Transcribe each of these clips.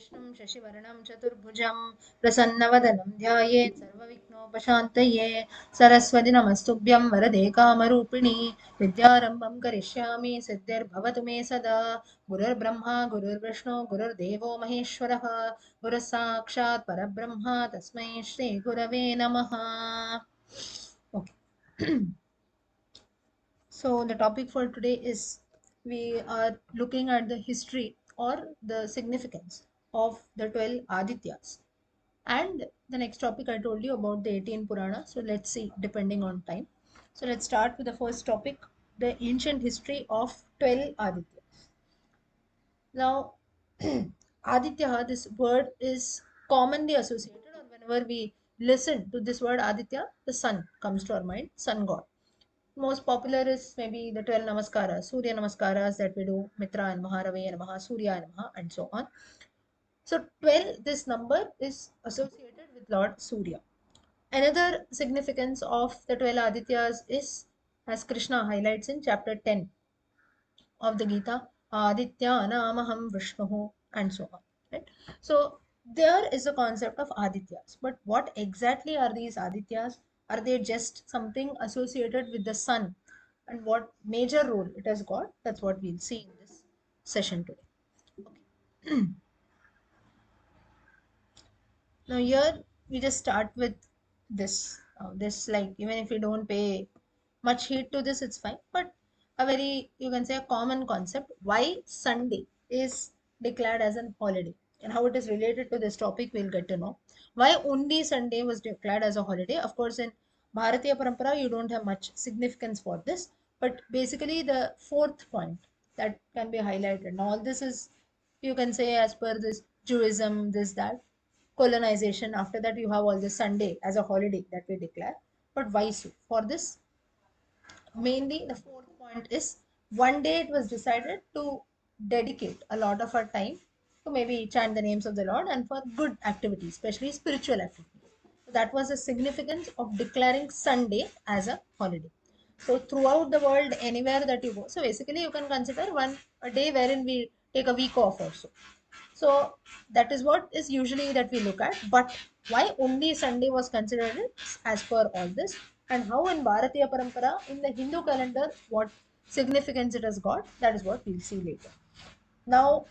विष्णुं शशिवर्णं चतुर्भुजं प्रसन्नवदनं ध्यायेत् सर्वविघ्नोपशान्तये सरस्वति नमस्तुभ्यं वरदे कामरूपिणि विद्यारम्भं करिष्यामि सिद्धिर्भवतु मे सदा गुरुर्ब्रह्मा गुरुर्विष्णु गुरुर्देवो महेश्वरः गुरुः साक्षात् परब्रह्म तस्मै श्रीगुरवे नमः. Okay. So the topic for today is we are looking at the history or the significance of the 12 Adityas. And the next topic I told you about the 18 Purana. So let's see, depending on time. So let's start with the first topic, the ancient history of 12 Adityas. Now, Aditya, this word is commonly associated, or whenever we listen to this word Aditya, the sun comes to our mind, sun god. Most popular is maybe the 12 namaskaras, Surya namaskaras that we do, Mitra and Maharave and Maha, Surya and Maha, and so on. So 12, this number is associated with Lord Surya. Another significance of the 12 Adityas is, as Krishna highlights in chapter 10 of the Gita, Aditya Namaham Vishnu, and so on. Right? So there is a concept of Adityas. But what exactly are these Adityas? Are they just something associated with the sun? And what major role it has got? That's what we'll see in this session today. Okay. Now here we just start with this. This, like, even if you don't pay much heed to this, it's fine. But a very, you can say, a common concept, why Sunday is declared as an holiday and how it is related to this topic, we'll get to know. Why only Sunday was declared as a holiday? Of course, in Bharatiya Parampara, you don't have much significance for this. But basically, the fourth point that can be highlighted. Now, all this is, you can say, as per this Judaism, this, that colonization. After that, you have all this Sunday as a holiday that we declare. But why so? For this, mainly the fourth point is, one day it was decided to dedicate a lot of our time to maybe chant the names of the Lord and for good activities, especially spiritual activities. So that was the significance of declaring Sunday as a holiday. So throughout the world, anywhere that you go, so basically you can consider one a day wherein we take a week off also. So that is what is usually that we look at. But why only Sunday was considered as per all this, and how in Bharatiya Parampara, in the Hindu calendar, what significance it has got, that is what we'll see later. Now,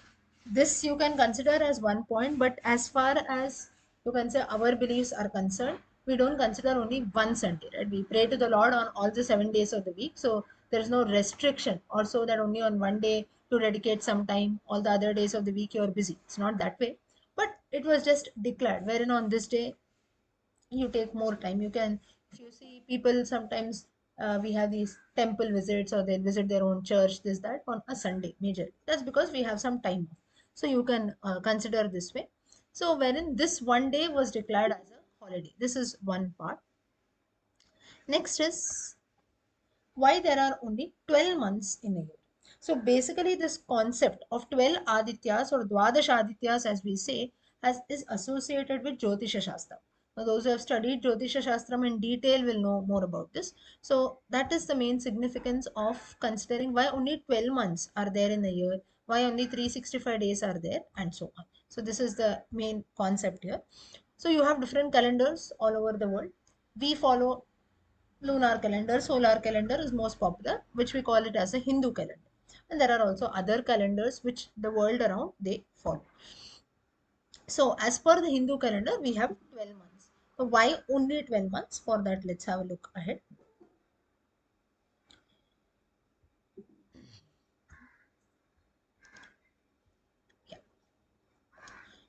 this you can consider as one point, but as far as you can say our beliefs are concerned, we don't consider only one Sunday, right? We pray to the Lord on all the 7 days of the week. So there is no restriction also that only on one day to dedicate some time, all the other days of the week you're busy. It's not that way. But it was just declared, wherein on this day you take more time. You can, if you see people sometimes, we have these temple visits or they'll visit their own church, this, that, on a Sunday major. That's because we have some time. So you can consider this way. So wherein this one day was declared as a holiday. This is one part. Next is why there are only 12 months in a year. So basically this concept of 12 Adityas or Dwadash Adityas, as we say, is associated with Jyotisha Shastra. Now, those who have studied Jyotisha Shastra in detail will know more about this. So that is the main significance of considering why only 12 months are there in a year, why only 365 days are there, and so on. So this is the main concept here. So you have different calendars all over the world. We follow lunar calendar. Solar calendar is most popular, which we call it as a Hindu calendar. And there are also other calendars which the world around they follow. So as per the Hindu calendar, we have 12 months. So why only 12 months? For that, let's have a look ahead. Yeah.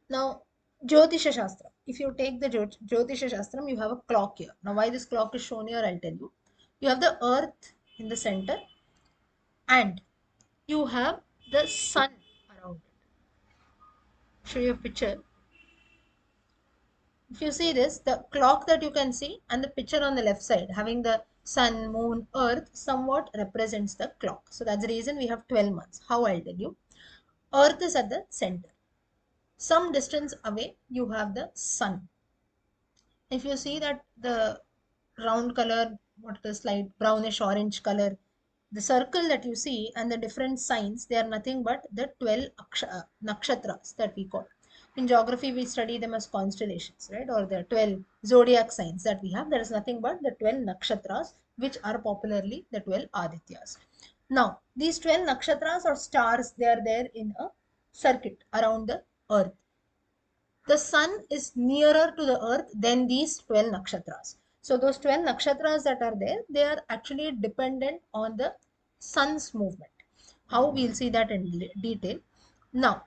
Now, Jyotisha Shastra. If you take the Jyotisha Shastram, you have a clock here. Now, why this clock is shown here, I'll tell you. You have the earth in the center and you have the sun around it. Show you a picture. If you see this, the clock that you can see and the picture on the left side having the sun, moon, earth somewhat represents the clock. So that's the reason we have 12 months. How, I'll tell you. Earth is at the center. Some distance away, you have the sun. If you see that the round color, what is light brownish orange color, the circle that you see and the different signs, they are nothing but the 12 nakshatras that we call. In geography, we study them as constellations, right? Or the 12 zodiac signs that we have. There is nothing but the 12 nakshatras, which are popularly the 12 Adityas. Now, these 12 nakshatras or stars, they are there in a circuit around the earth. The sun is nearer to the earth than these 12 nakshatras. So those 12 nakshatras that are there, they are actually dependent on the sun's movement. How, we'll see that in detail. Now,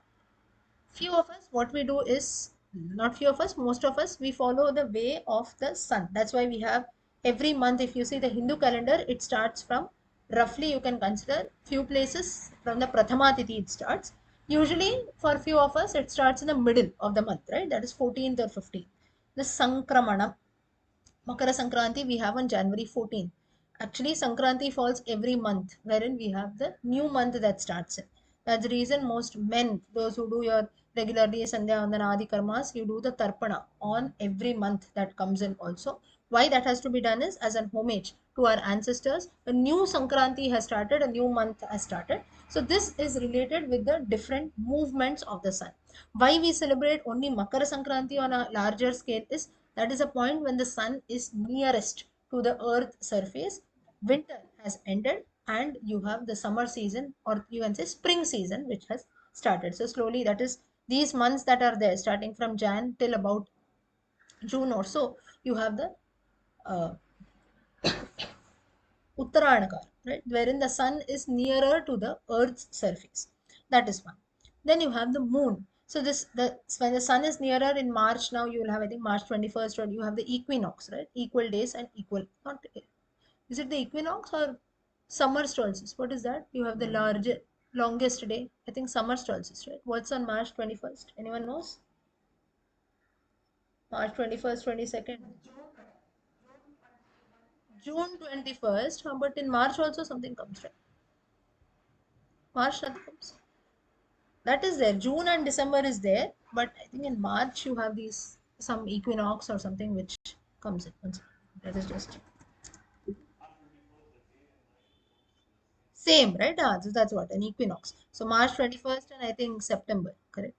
few of us, what we do is, not few of us, most of us, we follow the way of the sun. That's why we have every month, if you see the Hindu calendar, it starts from, roughly you can consider few places from the Prathama Tithi it starts. Usually for few of us, it starts in the middle of the month, right? That is 14th or 15th. The Sankramana, Makara Sankranti we have on January 14th. Actually, Sankranti falls every month, wherein we have the new month that starts in. That's the reason most men, those who do your regularly Sandhya Vandana Adi Karmas, you do the Tarpana on every month that comes in also. Why that has to be done is as an homage to our ancestors. A new Sankranti has started, a new month has started. So this is related with the different movements of the sun. Why we celebrate only Makara Sankranti on a larger scale is that is a point when the sun is nearest to the earth surface. Winter has ended and you have the summer season, or you can say spring season, which has started. So slowly, that is these months that are there starting from Jan till about June or so, you have the uh, Uttarayanakar, right? Wherein the sun is nearer to the earth's surface. That is one. Then you have the moon. So when the sun is nearer in March, now you will have, I think, March 21st, or you have the equinox, right? Equal days and equal, not, is it the equinox or summer solstice? What is that? You have the longest day. I think summer solstice, right? What's on March 21st? Anyone knows? March 21st, 22nd. June 21st, but in March also something comes, right? March nothing comes. That is there. June and December is there, but I think in March you have these some equinox or something which comes in. One second. That is just same, right? So that's what an equinox. So March 21st and I think September, correct?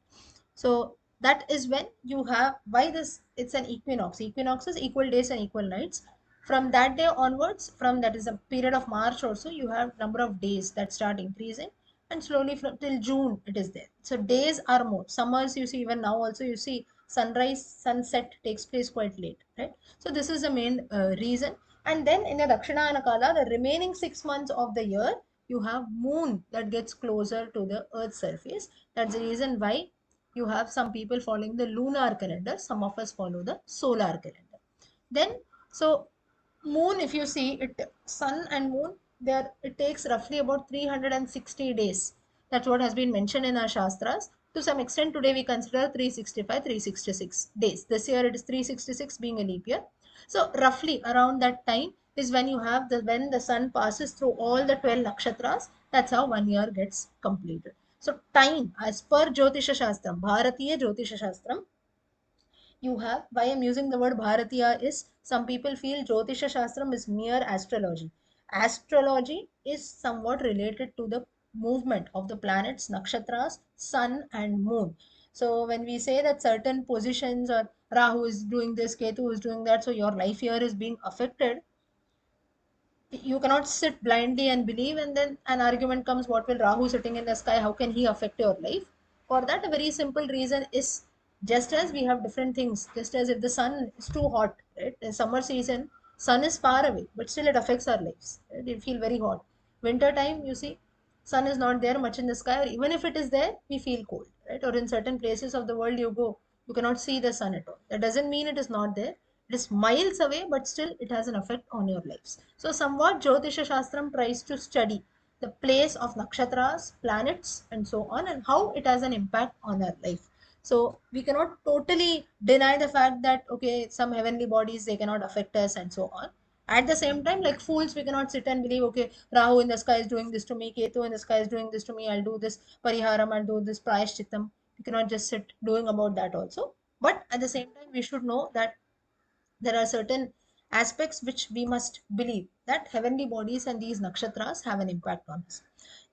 So that is when you have, why this, it's an equinox. Equinox is equal days and equal nights. From that day onwards, from that is a period of March also, you have number of days that start increasing, and slowly from till June it is there. So days are more. Summers you see, even now also you see sunrise, sunset takes place quite late, right? So this is the main reason. And then in the Dakshinayana Kala, the remaining 6 months of the year, you have moon that gets closer to the earth's surface. That's the reason why you have some people following the lunar calendar, some of us follow the solar calendar. Then, so moon, if you see it, sun and moon, there it takes roughly about 360 days. That's what has been mentioned in our Shastras. To some extent, today we consider 365, 366 days. This year it is 366 being a leap year. So roughly around that time is when you have when the sun passes through all the 12 nakshatras. That's how 1 year gets completed. So time, as per Jyotisha Shastram, Bharatiya Jyotisha Shastram, you have, why I'm using the word Bharatiya is, some people feel Jyotisha Shastram is mere astrology. Astrology is somewhat related to the movement of the planets, nakshatras, sun and moon. So when we say that certain positions, or Rahu is doing this, Ketu is doing that, so your life year is being affected, you cannot sit blindly and believe, and then an argument comes, what will Rahu sitting in the sky, how can he affect your life? For that, a very simple reason is, just as we have different things, just as if the sun is too hot, right, in summer season sun is far away but still it affects our lives, right? We feel very hot. Winter time, you see, sun is not there much in the sky, or even if it is there, we feel cold, right? Or in certain places of the world you go, you cannot see the sun at all. That doesn't mean it is not there. It is miles away, but still it has an effect on your lives. So somewhat Jyotisha Shastram tries to study the place of nakshatras, planets, and so on, and how it has an impact on our life. So we cannot totally deny the fact that, okay, some heavenly bodies, they cannot affect us and so on. At the same time, like fools, we cannot sit and believe, okay, Rahu in the sky is doing this to me, Ketu in the sky is doing this to me, I'll do this pariharam, I'll do this prayashchitam. We cannot just sit doing about that also. But at the same time, we should know that there are certain aspects which we must believe, that heavenly bodies and these nakshatras have an impact on us.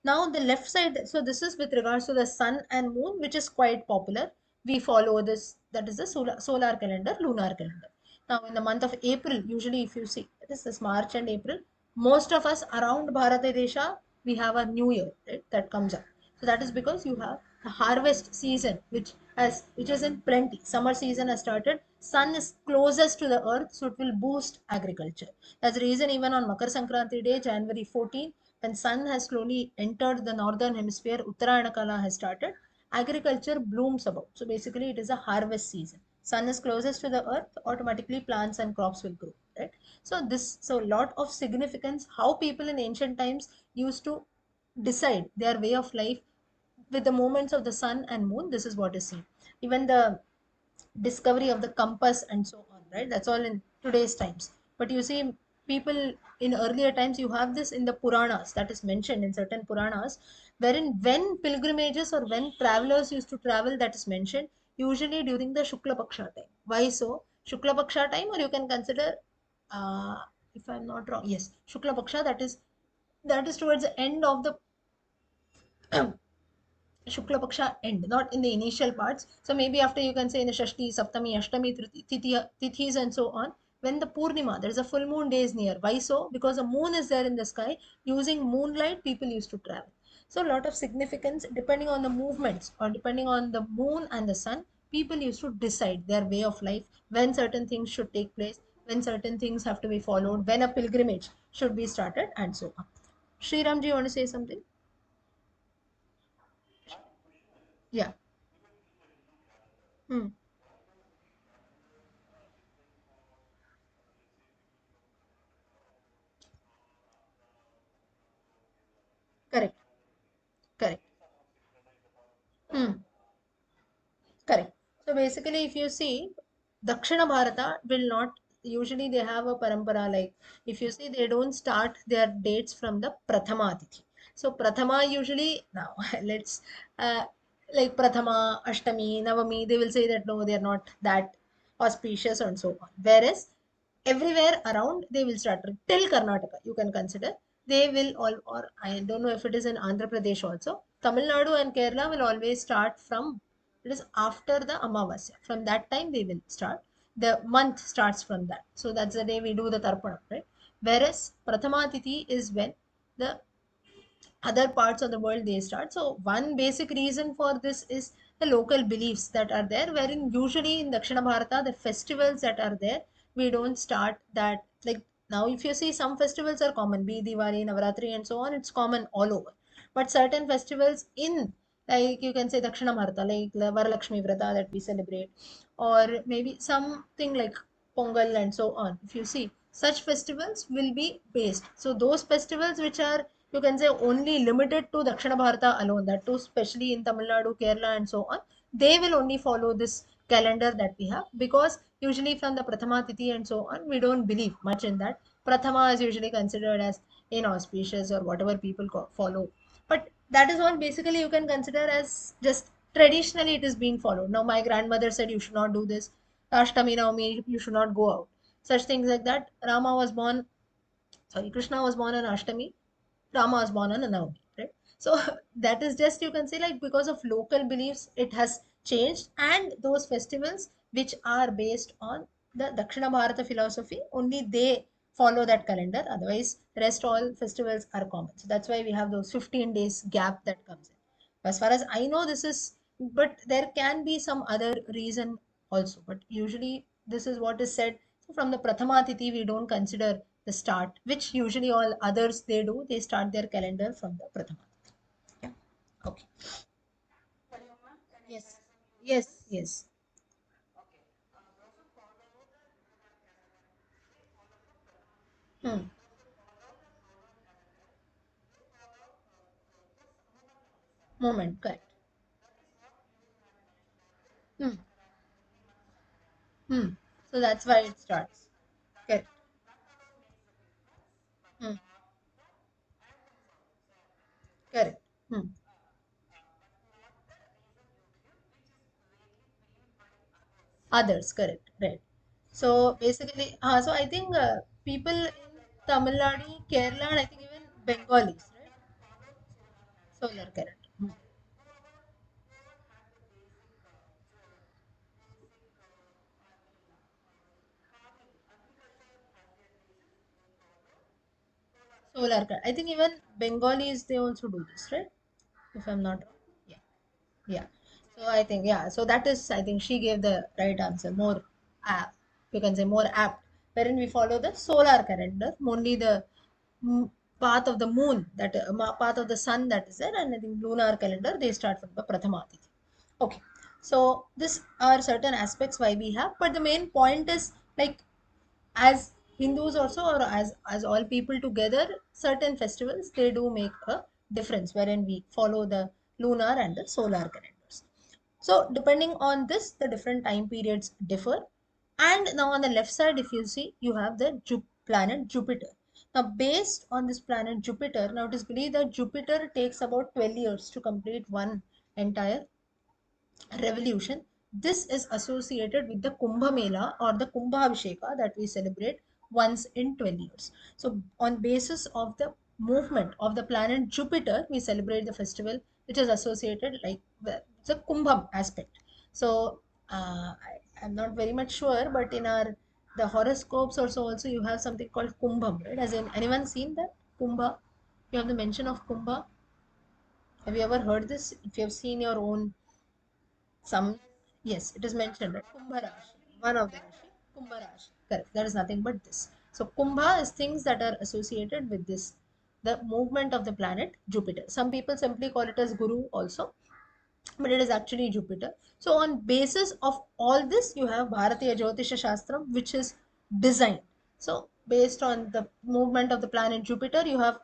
Now the left side, so this is with regards to the sun and moon, which is quite popular. we follow this, that is the solar calendar, lunar calendar. Now, in the month of April, usually if you see, it is this March and April, most of us around Bharatadesha, we have a new year, right, that comes up. So that is because you have the harvest season, which is in plenty. Summer season has started. Sun is closest to the earth, so it will boost agriculture. That's the reason even on Makar Sankranti day, January 14, when sun has slowly entered the northern hemisphere, Uttarayana Kala has started, agriculture blooms about. So basically, it is a harvest season. Sun is closest to the earth, automatically plants and crops will grow, right? So lot of significance how people in ancient times used to decide their way of life with the movements of the sun and moon. This is what is seen. Even the discovery of the compass and so on, right? That's all in today's times. But you see, people in earlier times, you have this in the Puranas, that is mentioned in certain Puranas, wherein when pilgrimages or when travelers used to travel, that is mentioned usually during the Shukla Paksha time. Why so? Shukla Paksha time, or you can consider, uh, if I'm not wrong, yes, Shukla Paksha, that is towards the end of the Shukla Paksha end, not in the initial parts. So maybe after, you can say, in the Shashti, Saptami, Ashtami, Tithis and so on, when the Purnima, there is a full moon day is near. Why so? Because the moon is there in the sky. Using moonlight, people used to travel. So a lot of significance depending on the movements or depending on the moon and the sun, people used to decide their way of life, when certain things should take place, when certain things have to be followed, when a pilgrimage should be started, and so on. Sriram, do you want to say something? Yeah. Hmm. Correct. Correct. Hmm. Correct. So basically, if you see, Dakshina Bharata will not, usually they have a parampara, like, if you see, they don't start their dates from the Prathama Tithi. So Prathama usually, now let's, like Prathama, Ashtami, Navami, they will say that no, they are not that auspicious and so on. Whereas everywhere around, they will start till Karnataka, you can consider. They will all, or I don't know if it is in Andhra Pradesh also. Tamil Nadu and Kerala will always start from, it is after the Amavasya. From that time they will start. The month starts from that. So that's the day we do the Tarpana, right? Whereas Prathama Tithi is when the other parts of the world they start. So one basic reason for this is the local beliefs that are there, wherein usually in Dakshina Bharata, the festivals that are there, we don't start that. Like now, if you see, some festivals are common, be Diwali, Navaratri, and so on, it's common all over. But certain festivals in, like you can say Dakshina Bharata, like the Varalakshmi Vrata that we celebrate, or maybe something like Pongal and so on. If you see, such festivals will be based. So those festivals which are, you can say, only limited to Dakshina Bharata alone, that too especially in Tamil Nadu, Kerala and so on, they will only follow this calendar that we have, because usually from the Prathama Tithi and so on, we don't believe much in that. Prathama is usually considered as inauspicious or whatever people follow. But that is all basically you can consider as just traditionally it is being followed. Now my grandmother said you should not do this. Ashtami Navami, you should not go out. Such things like that. Krishna was born on Ashtami, Rama was born on a Navami, right? So that is just, you can say, like, because of local beliefs, it has changed, and those festivals which are based on the Dakshina Bharata philosophy, only they follow that calendar. Otherwise, rest all festivals are common. So that's why we have those 15 days gap that comes in. As far as I know, this is, but there can be some other reason also. But usually, this is what is said. So from the Prathama Tithi, we don't consider the start, which usually all others they do. They start their calendar from the Prathama Tithi. Yeah. Okay. Yes. Yes. Yes. Hmm. Moment. Correct. Hmm. Hmm. So that's why it starts. Correct. Hmm. Correct. Hmm. Others. Correct. Right. So basically, so I think people in Tamil Nadu, Kerala, and I think even Bengalis, right? Solar calendar. Hmm. Solar card. I think even Bengalis they also do this, right? If I'm not wrong. Yeah. Yeah. So I think, yeah. So that is, I think she gave the right answer. More apt, you can say more apt, wherein we follow the solar calendar, only the mm, path of the moon, that path of the sun that is there, and I think lunar calendar they start from the Prathama Tithi. Okay. So this are certain aspects why we have, but the main point is like as Hindus also, or as all people together, certain festivals they do make a difference wherein we follow the lunar and the solar calendars. So depending on this, the different time periods differ. And now on the left side, if you see, you have the planet Jupiter. Now based on this planet Jupiter, now it is believed that Jupiter takes about 12 years to complete one entire revolution. This is associated with the Kumbh Mela or the Kumbhabhisheka that we celebrate once in 12 years. So, on basis of the movement of the planet Jupiter, we celebrate the festival which is associated like the Kumbham aspect. So, I'm not very much sure, but in our the horoscopes also you have something called Kumbham, right? Has anyone seen that Kumbha? You have the mention of Kumbha. Have you ever heard this? If you have seen your own some, yes, it is mentioned, right? Kumbha Rashi, one of the Rashi, Kumbha Rashi. Correct. That is nothing but this. So Kumbha is things that are associated with this, the movement of the planet Jupiter. Some people simply call it as Guru also, but it is actually Jupiter. So on basis of all this, you have Bharatiya Jyotisha Shastram, which is designed. So based on the movement of the planet Jupiter, you have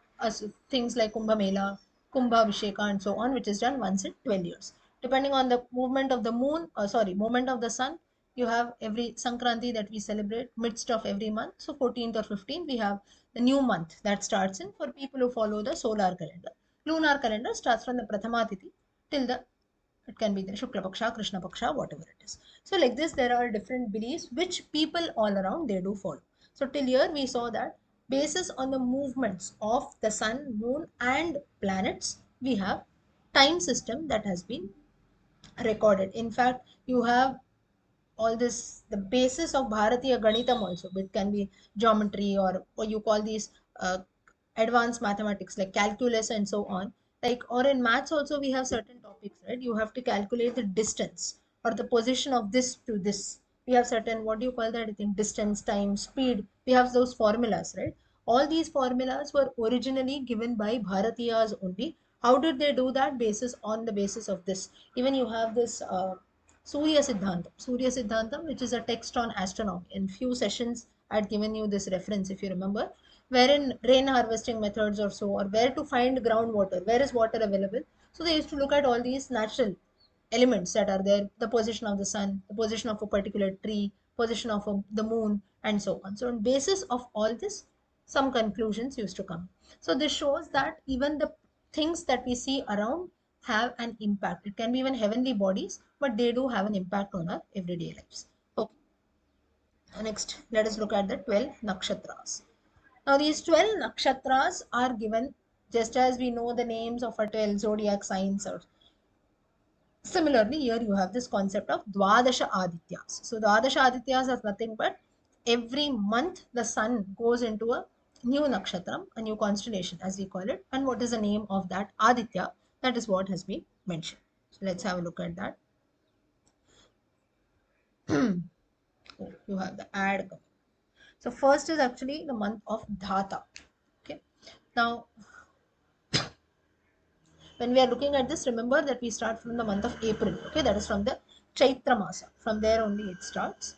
things like Kumbh Mela, Kumbha Visheka, and so on, which is done once in 12 years. Depending on the movement of the moon, movement of the sun, you have every Sankranti that we celebrate midst of every month. So 14th or 15th, we have the new month that starts in for people who follow the solar calendar. Lunar calendar starts from the Prathama Tithi till the, it can be the Shukla Paksha, Krishna Paksha, whatever it is. So like this, there are different beliefs which people all around they do follow. So till here we saw that basis on the movements of the sun, moon, and planets, we have time system that has been recorded. In fact, you have all this the basis of Bharatiya Ganitam also, which can be geometry or you call these uh, advanced mathematics like calculus and so on. Like or in maths also we have certain topics, right? You have to calculate the distance or the position of this to this. We have certain, what do you call that? I think distance, time, speed. We have those formulas, right? All these formulas were originally given by Bharatiyas only. How did they do that? Basis on the basis of this. Even you have this Surya Siddhantam, which is a text on astronomy. In few sessions, I had given you this reference, if you remember, wherein rain harvesting methods or so, or where to find groundwater, where is water available. So they used to look at all these natural elements that are there, the position of the sun, the position of a particular tree, position of the moon, and so on. So on basis of all this, some conclusions used to come. So this shows that even the things that we see around have an impact. It can be even heavenly bodies, but they do have an impact on our everyday lives. Okay, next let us look at the 12 nakshatras. Now these 12 nakshatras are given just as we know the names of our 12 zodiac signs. Or similarly, here you have this concept of Dwadasha Adityas. So Dwadasha Adityas is nothing but every month the sun goes into a new nakshatram, a new constellation as we call it. And what is the name of that Aditya? That is what has been mentioned. So let's have a look at that. Oh, you have the ad. So first is actually the month of Dhata. Okay. Now when we are looking at this, remember that we start from the month of April. Okay, that is from the Chaitra Masa. From there only it starts.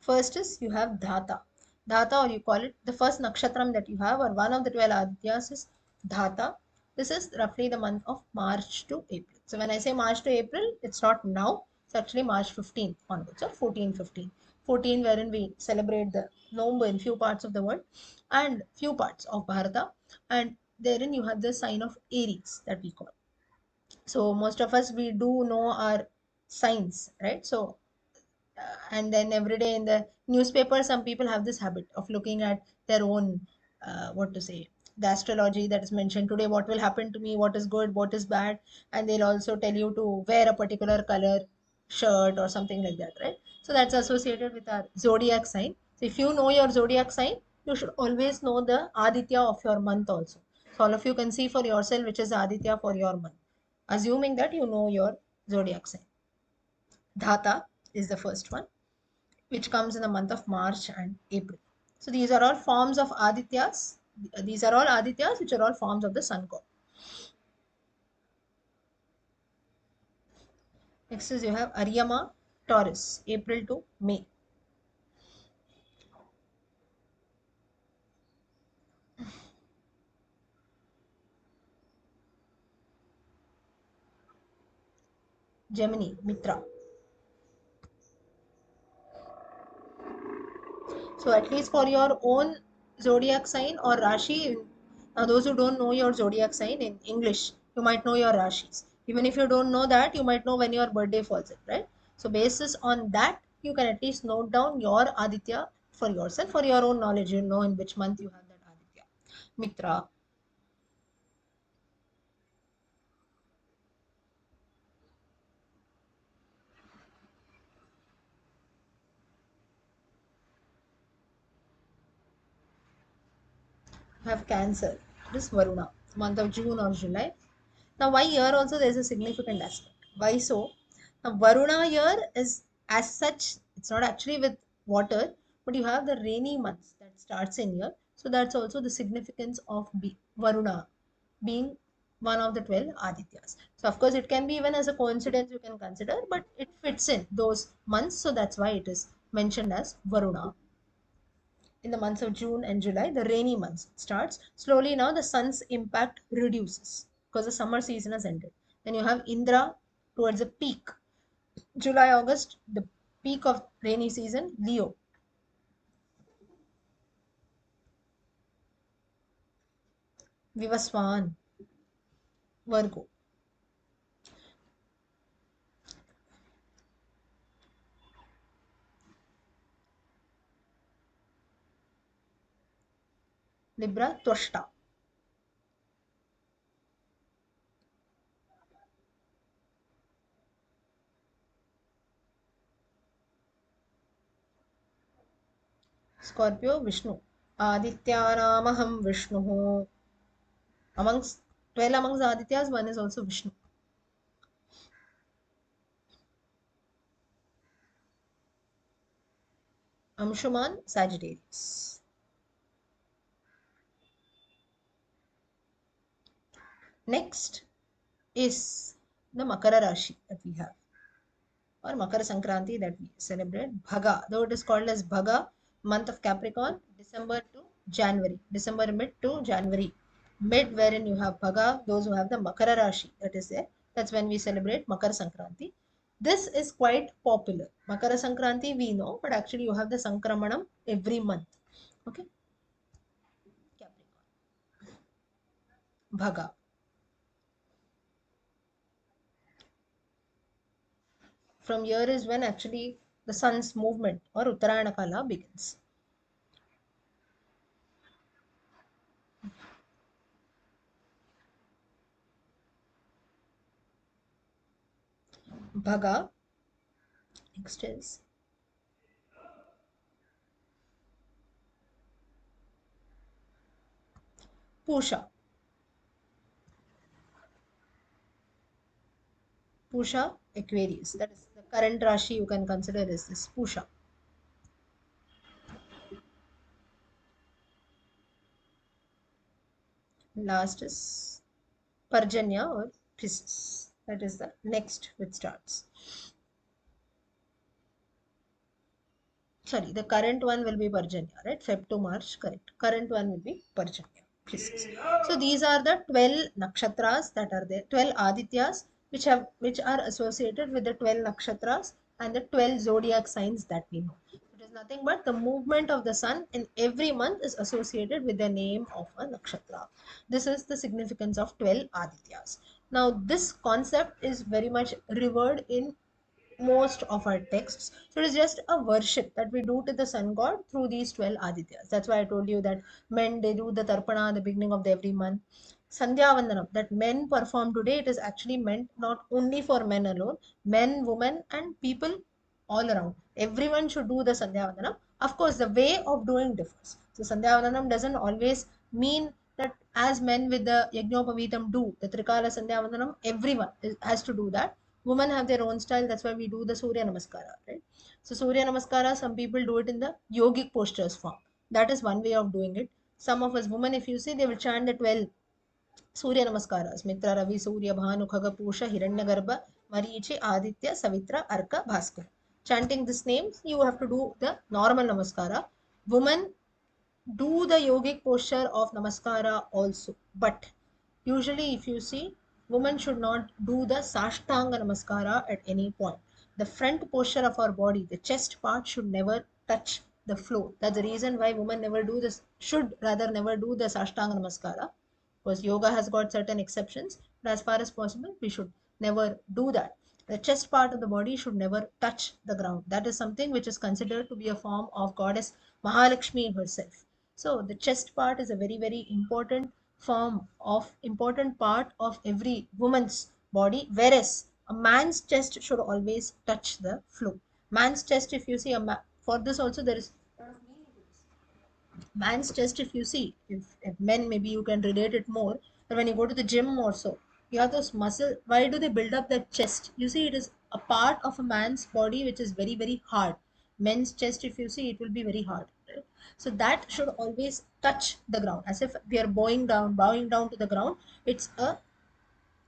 First is you have Dhata. Dhata, or you call it the first nakshatram that you have, or one of the 12 Adityas is Dhata. This is roughly the month of March to April. So when I say March to April, it's not now. It's actually March 15th onwards, or 14, 15. 14 wherein we celebrate the Nomba in few parts of the world and few parts of Bharata. And therein you have the sign of Aries that we call. So most of us, we do know our signs, right? So and then every day in the newspaper some people have this habit of looking at their own what to say, the astrology that is mentioned today, what will happen to me, what is good, what is bad, and they'll also tell you to wear a particular color shirt or something like that, right? So that's associated with our zodiac sign. So if you know your zodiac sign, you should always know the aditya of your month also. So all of you can see for yourself which is aditya for your month, assuming that you know your zodiac sign. Dhata is the first one, which comes in the month of March and April. So these are all forms of Adityas. These are all Adityas, which are all forms of the sun god. Next is you have Aryama, Taurus, April to May. Gemini, Mitra. So at least for your own zodiac sign or Rashi, those who don't know your zodiac sign in English, you might know your Rashis. Even if you don't know that, you might know when your birthday falls in, right? So basis on that, you can at least note down your Aditya for yourself, for your own knowledge. You know in which month you have that Aditya. Mitra, you have Cancer. This Varuna, month of June or July. Now, why here also there is a significant aspect. Why so? Now, Varuna here is as such, it's not actually with water, but you have the rainy months that starts in here. So that's also the significance of Varuna being one of the 12 Adityas. So of course it can be even as a coincidence you can consider, but it fits in those months. So that's why it is mentioned as Varuna. In the months of June and July, the rainy months starts. Slowly now the sun's impact reduces because the summer season has ended. Then you have Indra towards the peak. July, August, the peak of rainy season, Leo. Vivaswan, Virgo. Libra, Twashta. Scorpio, Vishnu. Adityanamaham Vishnu. Amongst 12 amongst the Adityas, one is also Vishnu. Amshuman, Sagittarius. Next is the Makara Rashi that we have, or Makara Sankranti that we celebrate. Bhaga, though it is called as Bhaga, month of Capricorn, December to January, December mid to January mid, wherein you have Bhaga, those who have the Makara Rashi that is there. That's when we celebrate Makara Sankranti. This is quite popular. Makara Sankranti we know, but actually you have the Sankramanam every month. Okay, Capricorn, Bhaga. From here is when actually the sun's movement or Uttarayana Kala begins. Bhaga. Next is Pusha. Pusha, Aquarius. That is the current Rashi you can consider is this Pusha. Last is Parjanya or Pisces. That is the next which starts. Sorry, the current one will be Parjanya, right? Feb to March, correct. Current one will be Parjanya. Pisces. So these are the 12 nakshatras that are there, 12 Adityas which are associated with the 12 nakshatras and the 12 zodiac signs that we know. It is nothing but the movement of the sun in every month is associated with the name of a nakshatra. This is the significance of 12 Adityas. Now this concept is very much revered in most of our texts. So it is just a worship that we do to the sun god through these 12 Adityas. That's why I told you that men, they do the Tarpana at the beginning of the every month. Sandhya Vandanam, that men perform today, it is actually meant not only for men alone, men, women, and people all around. Everyone should do the Sandhya Vandanam. Of course, the way of doing differs. So Sandhya Vandanam doesn't always mean that as men with the Yajnopavitam do, the Trikala Sandhya Vandanam, everyone has to do that. Women have their own style. That's why we do the Surya Namaskara, right? So Surya Namaskara, some people do it in the yogic postures form. That is one way of doing it. Some of us women, if you see, they will chant the 12 Surya Namaskaras. Mitra, Ravi, Surya, Bhanu, Khaga, Pusha, Hiranyagarbha, Marichi, Aditya, Savitra, Arka, Bhaskara. Chanting these names, you have to do the normal Namaskara. Women do the yogic posture of Namaskara also. But usually, if you see, women should not do the Sashtanga Namaskara at any point. The front posture of our body, the chest part, should never touch the floor. That's the reason why women never do this, should rather never do the Sashtanga Namaskara, because yoga has got certain exceptions, but as far as possible, we should never do that. The chest part of the body should never touch the ground. That is something which is considered to be a form of goddess Mahalakshmi herself. So the chest part is a very, very important part of every woman's body, whereas a man's chest should always touch the floor. Man's chest, if you see for this also there is a lot of meaning to this. Man's chest, if you see, if men, maybe you can relate it more, but when you go to the gym also, you have those muscle. Why do they build up that chest? You see, it is a part of a man's body which is very, very hard. Men's chest, if you see, it will be very hard, right? So that should always touch the ground, as if we are bowing down to the ground. It's a,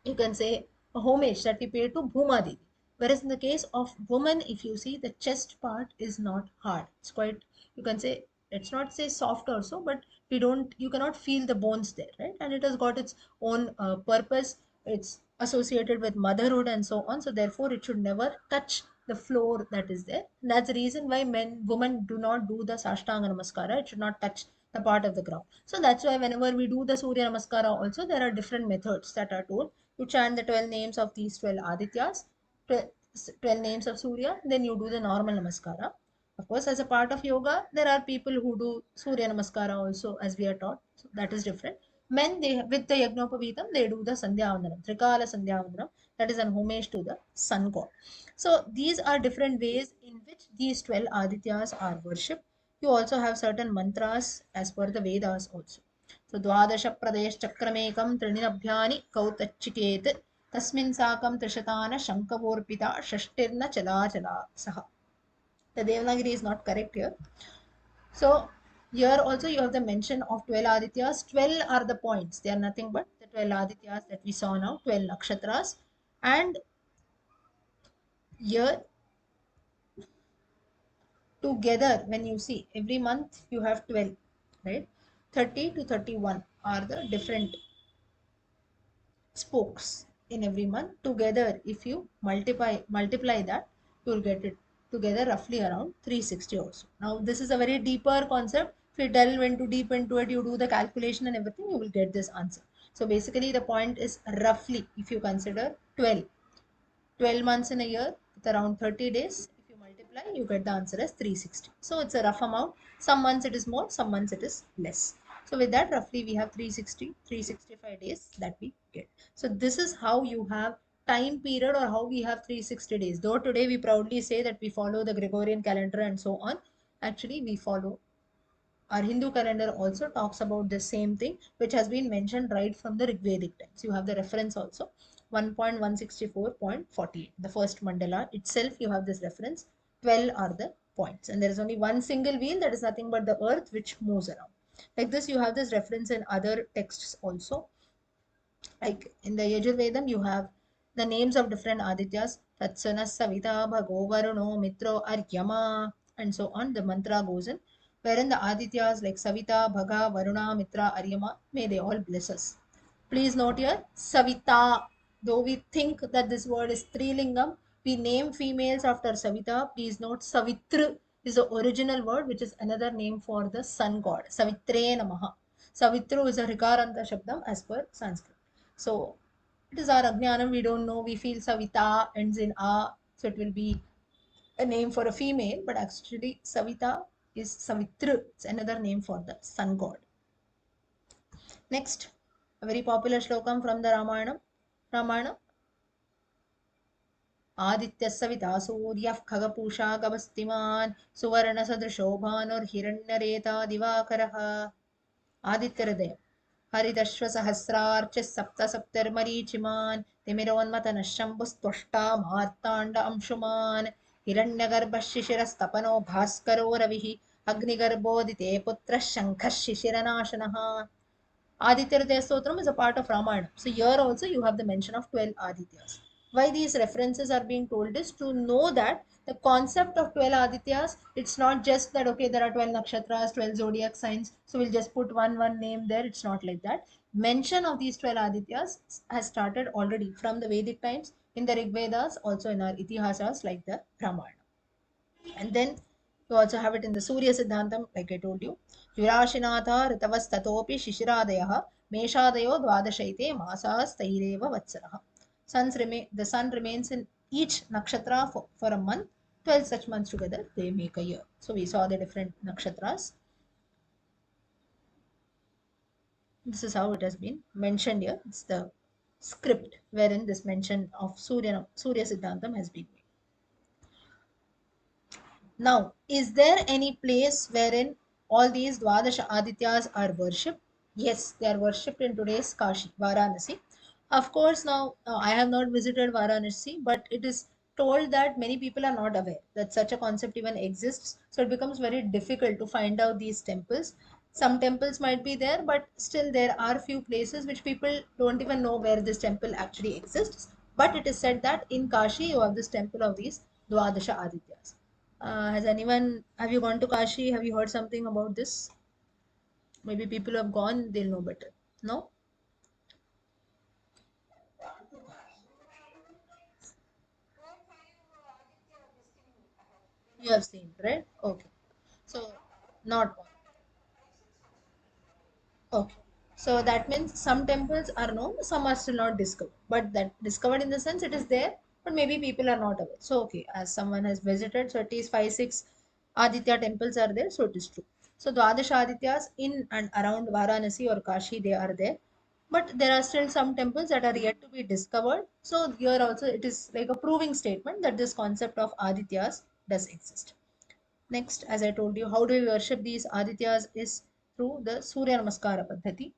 you can say, a homage that we pay to Bhuma Devi. Whereas in the case of woman, if you see, the chest part is not hard. It's quite, you can say, it's not say soft also, but you cannot feel the bones there, right? And it has got its own purpose. It's associated with motherhood and so on. So therefore, it should never touch the floor that is there. And that's the reason why women do not do the Sashtanga Namaskara. It should not touch the part of the ground. So that's why whenever we do the Surya Namaskara also, there are different methods that are told. You chant the 12 names of these 12 Adityas, 12 names of Surya, then you do the normal Namaskara. Of course, as a part of yoga, there are people who do Surya Namaskara also, as we are taught. So that is different. Men, they with the Yajnopavitam, they do the Sandhya Vandanam, Trikala Sandhya Vandanam, that is an homage to the sun god. So these are different ways in which these 12 Adityas are worshipped. You also have certain mantras as per the Vedas also. So द्वादश प्रदेशचक्रमेकं त्रिणिनभ्यानि कौतच्चिकेत् तस्मिन् साकं त्रिशतान शङ्खवोर्पिता षष्टिर्न चलाचला सः. The Devanagari is not correct here. So here also you have the mention of 12 Adityas. 12 are the points. They are nothing but the 12 Adityas that we saw now, 12 nakshatras. And here together, when you see every month you have 12, right? 30 to 31 are the different spokes in every month. Together, if you multiply that, you will get it together roughly around 360 also. Now this is a very deeper concept. If you delve into deep into it, you do the calculation and everything, you will get this answer. So basically the point is, roughly, if you consider 12 months in a year with around 30 days, if you multiply, you get the answer as 360. So it's a rough amount. Some months it is more, some months it is less. So with that, roughly we have 360, 365 days that we get. So this is how you have time period, or how we have 360 days. Though today we proudly say that we follow the Gregorian calendar and so on, actually we follow, our Hindu calendar also talks about the same thing, which has been mentioned right from the Rigvedic times. You have the reference also, 1.164.48. The first mandala itself, you have this reference. 12 are the points, and there is only one single wheel, that is nothing but the earth which moves around. Like this, you have this reference in other texts also. Like in the Yajurvedam, you have the names of different Adityas, Tatsana, Savita, Bhago, Varuno, Mitro, Aryama, and so on. The mantra goes in, wherein the Adityas like Savita, Bhaga, Varuna, Mitra, Aryama, may they all bless us. Please note here, Savita. Though we think that this word is Trilingam, we name females after Savita. Please note, Savitr is the original word, which is another name for the sun god. Savitre Namaha. Savitru is a Rikaranta Shabdam as per Sanskrit. So it is our Ajnanam, we don't know, we feel Savita ends in A. So it will be a name for a female, but actually Savita is Savitru. It's another name for the sun god. Next, a very popular shlokam from the Ramayana. Ramayana. आदित्यः सविता सूर्यः खगपूषा गवस्तिमान् सुवर्णसदृशोभानुर्हिरण्यरेता दिवाकरः आदित्यहृदय हरितश्वसहस्रार्चिः सप्त सप्तर्मरीचिमान् तिमिरोन्मतनः शम्भुस्त्वष्टा मार्ताण्ड अंशुमान् हिरण्यगर्भः शिशिरस्तपनो भास्करो रविः अग्निगर्भोदिते पुत्रः शङ्खः शिशिरनाशनः Aditya Hridaya Stotram is a part of Ramayana. So here also you have the mention of 12 Adityas. Why these references are being told is to know that the concept of 12 Adityas, it's not just that okay, there are 12 nakshatras, 12 zodiac signs, so we'll just put one name there. It's not like that. Mention of these 12 Adityas has started already from the Vedic times in the Rig Vedas, also in our Itihasas like the Ramayana. And then you also have it in the Surya Siddhantam, like I told you. Yurashinatha Ritavastatopi Shishiradayah Meshadayo Dvadashaite Masas Taireva Vatsaraha. The sun remains in each nakshatra for a month. 12 such months together, they make a year. So we saw the different nakshatras. This is how it has been mentioned here. It's the script wherein this mention of Surya Siddhantam has been made. Now, is there any place wherein all these Dwadasha Adityas are worshipped? Yes, they are worshipped in today's Kashi, Varanasi. Of course, now I have not visited Varanasi, but it is told that many people are not aware that such a concept even exists. So it becomes very difficult to find out these temples. Some temples might be there, but still there are few places which people don't even know where this temple actually exists. But it is said that in Kashi you have this temple of these Dwadasha Adityas. Have you gone to Kashi? Have you heard something about this? Maybe people who have gone, they'll know better. No? You have seen, right? Okay. So, not one. Okay. So that means some temples are known, some are still not discovered. But that discovered in the sense it is there, but maybe people are not aware. So okay, as someone has visited, so at least 5, 6 Aditya temples are there, so it is true. So Dwadash Adityas in and around Varanasi or Kashi, they are there. But there are still some temples that are yet to be discovered. So here also it is like a proving statement that this concept of Adityas does exist. Next, as I told you, how do we worship these Adityas is through the Surya Namaskara Paddhati.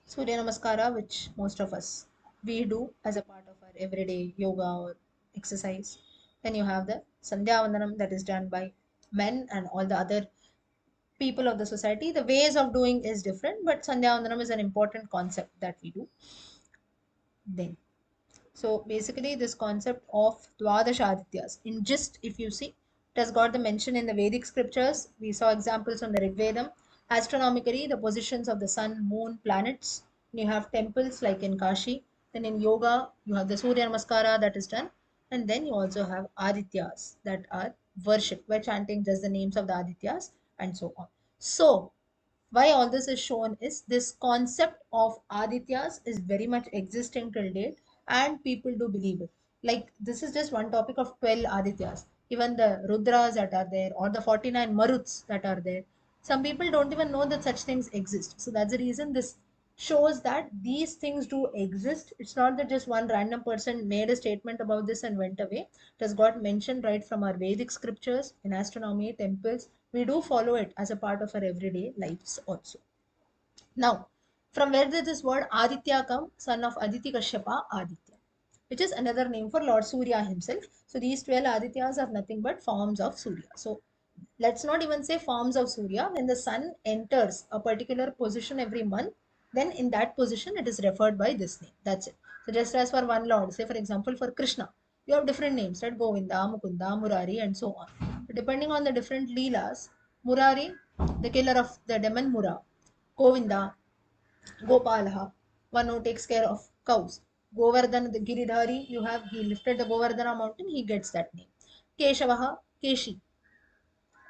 Surya Namaskara, which most of us we do as a part of our everyday yoga or exercise. Then you have the Sandhya Vandanam that is done by men and all the other people of the society. The ways of doing is different, but Sandhya Vandanam is an important concept that we do then. So basically, this concept of Dwadashadityas, in gist, if you see, it has got the mention in the Vedic scriptures. We saw examples from the Rig Vedam. Astronomically, the positions of the sun, moon, planets. You have temples like in Kashi. Then in yoga, you have the Surya Namaskara that is done. And then you also have Adityas that are worshipped, where chanting just the names of the Adityas and so on. So, why all this is shown is this concept of Adityas is very much existing till date and people do believe it. Like this is just one topic of 12 Adityas. Even the Rudras that are there or the 49 Maruts that are there. Some people don't even know that such things exist. So that's the reason this shows that these things do exist. It's not that just one random person made a statement about this and went away. It has got mentioned right from our Vedic scriptures in astronomy, temples. We do follow it as a part of our everyday lives also. Now, from where did this word Aditya come? Son of Aditi Kashyapa, Aditya, which is another name for Lord Surya himself. So these 12 Adityas are nothing but forms of Surya. So let's not even say forms of Surya. When the sun enters a particular position every month, then in that position it is referred by this name. That's it. So just as for one Lord, say for example for Krishna, you have different names, right? Govinda, Mukunda, Murari, and so on. But depending on the different Leelas, Murari, the killer of the demon Mura, Govinda, Gopalaha, one who takes care of cows. Govardhan, the Giridhari, you have he lifted the Govardhana mountain, he gets that name. Keshavaha, Keshi,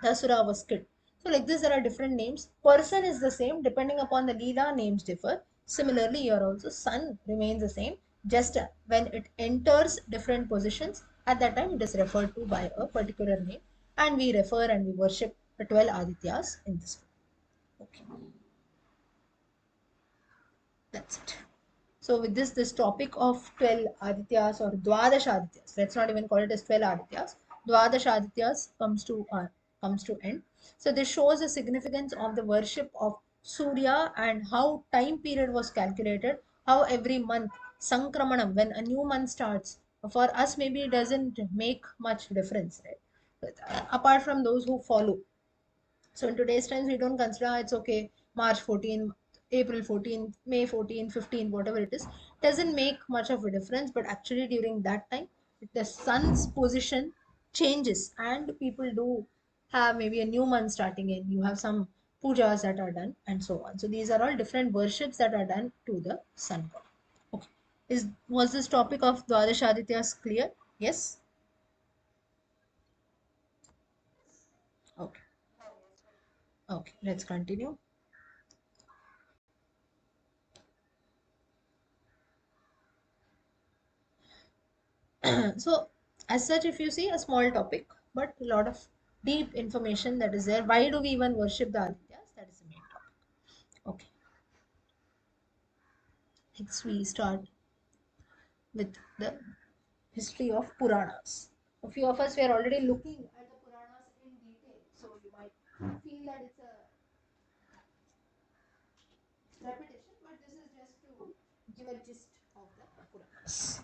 the Asura was killed. So like this, there are different names. Person is the same, depending upon the Leela, names differ. Similarly, here also, sun remains the same. Just when it enters different positions, at that time it is referred to by a particular name, and we refer and we worship the 12 Adityas in this way. Okay, that's it. So with this topic of 12 Adityas or Dwadash Adityas, let's not even call it as 12 Adityas, Dwadash Adityas comes to end. So this shows the significance of the worship of Surya and how time period was calculated, how every month, Sankramanam, when a new month starts, for us maybe it doesn't make much difference, right? But, apart from those who follow, so in today's times, we don't consider it's okay, March 14, April 14, May 14, 15, whatever it is, doesn't make much of a difference. But actually, during that time, the sun's position changes, and people do have maybe a new month starting in. You have some pujas that are done, and so on. So these are all different worships that are done to the sun god. Okay. Was this topic of Dwadash Adityas clear? Yes? Okay. Okay, let's continue. So as such, if you see, a small topic but a lot of deep information that is there. Why do we even worship the Adityas? That is the main topic. Okay, next we start with the history of Puranas. A few of us were already looking at the Puranas in detail, so you might feel that it's a repetition, but this is just to give a gist of the Puranas.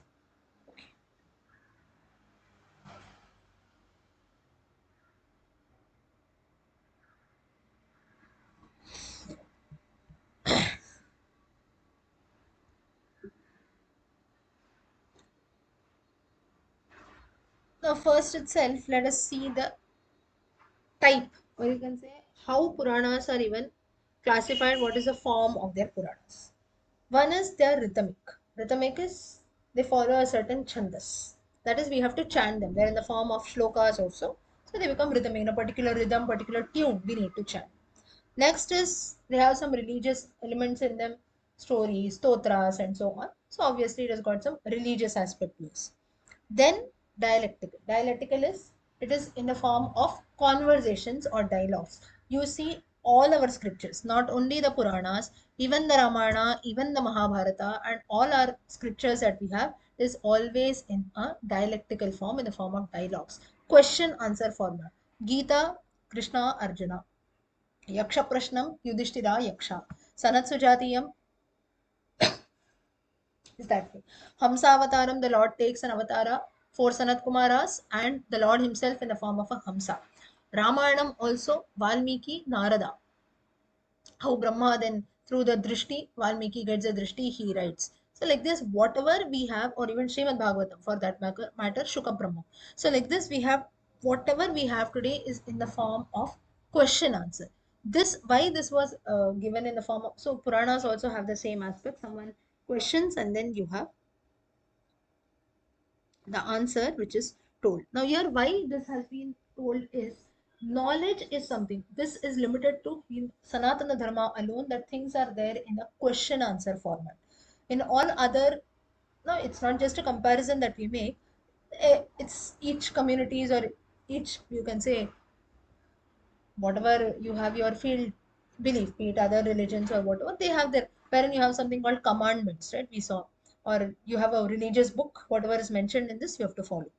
Now first itself, let us see the type, or you can say how Puranas are even classified, what is the form of their Puranas. One is their rhythmic. Rhythmic is they follow a certain chandas. That is, we have to chant them. They're in the form of shlokas also. So they become rhythmic. In a particular rhythm, particular tune, we need to chant. Next is they have some religious elements in them, stories, stotras, and so on. So obviously it has got some religious aspect to it. Then dialectical. Dialectical is it is in the form of conversations or dialogues. You see all our scriptures, not only the Puranas, even the Ramayana, even the Mahabharata, and all our scriptures that we have is always in a dialectical form, in the form of dialogues. Question answer format. Gita, Krishna, Arjuna. Yaksha Prashnam, Yudhishthira, Yaksha. Sanat Sujatiyam, is that way. Hamsa Avataram, the Lord takes an avatara for Sanat Kumaras and the Lord himself in the form of a Hamsa. Ramayanam also, Valmiki, Narada. How Brahma then, through the Drishti, Valmiki gets a Drishti, he writes. So, like this, whatever we have, or even Srimad Bhagavatam for that matter, Shuka Brahma. So, like this, we have whatever we have today is in the form of question answer. This, why this was given in the form of, so Puranas also have the same aspect. Someone questions and then you have the answer which is told. Now here why this has been told is knowledge is something. This is limited to in Sanatana Dharma alone, that things are there in a question answer format. In all other, no, it's not just a comparison that we make. It's each communities or each, you can say, whatever you have your field belief, be it other religions or whatever, they have their, wherein you have something called commandments, right? We saw, or you have a religious book, whatever is mentioned in this, you have to follow.